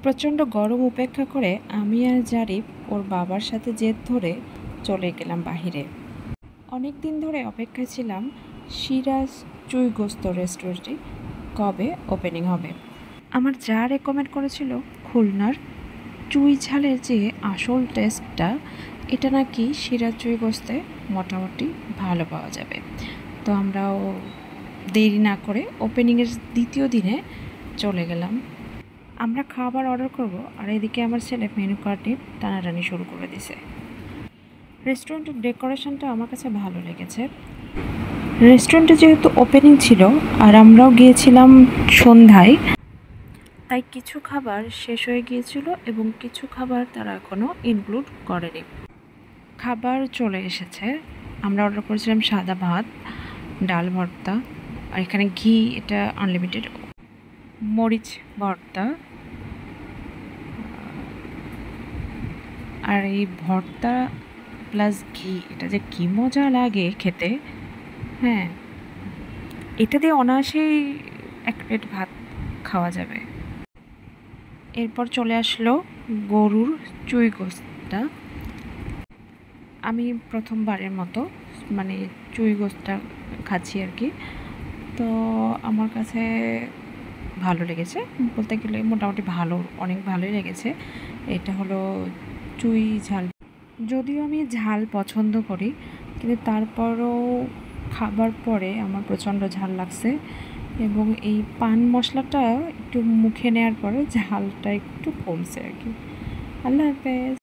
প্রচণ্ড গরম উপেক্ষা করে আমি আর জারিফ ওর বাবার সাথে জেদ ধরে চলে গেলাম বাহিরে। অনেক দিন ধরে অপেক্ষায় ছিলাম সিরাজ চুই গোস্ত রেস্টুরেন্টটি কবে ওপেনিং হবে। আমার যা রেকমেন্ড করেছিল খুলনার চুই ঝালের যে আসল টেস্টটা, এটা নাকি সিরাজ চুই গোস্তে মোটামুটি ভালো পাওয়া যাবে। তো আমরাও দেরি না করে ওপেনিংয়ের দ্বিতীয় দিনে চলে গেলাম। আমরা খাবার অর্ডার করব, আর এদিকে আমার ছেলে মেনু কার্ড নিয়ে টানাটানি শুরু করে দিছে। রেস্টুরেন্টের ডেকোরেশনটা আমার কাছে ভালো লেগেছে। রেস্টুরেন্টে যেহেতু ওপেনিং ছিল আর আমরাও গিয়েছিলাম সন্ধ্যায়, তাই কিছু খাবার শেষ হয়ে গিয়েছিল এবং কিছু খাবার তারা এখনও ইনক্লুড করেনি। খাবার চলে এসেছে। আমরা অর্ডার করেছিলাম সাদা ভাত, ডাল ভর্তা, আর এখানে ঘি, এটা আনলিমিটেড, মরিচ ভর্তা। আর এই ভর্তা প্লাস ঘি, এটা যে কী মজা লাগে খেতে! হ্যাঁ, এটা দিয়ে অনায়াসেই এক প্লেট ভাত খাওয়া যাবে। এরপর চলে আসলো গরুর চুই গোস্তটা। আমি প্রথমবারের মতো মানে চুই গোস্তটা খাচ্ছি আর কি। তো আমার কাছে ভালো লেগেছে, বলতে গেলে মোটামুটি ভালো, অনেক ভালোই লেগেছে। এটা হলো চুই ঝাল। যদিও আমি ঝাল পছন্দ করি, কিন্তু তারপরও খাবার পরে আমার প্রচণ্ড ঝাল লাগছে, এবং এই পান মশলাটা একটু মুখে নেওয়ার পরে ঝালটা একটু কমছে আর কি। আল্লাহ হাফেজ।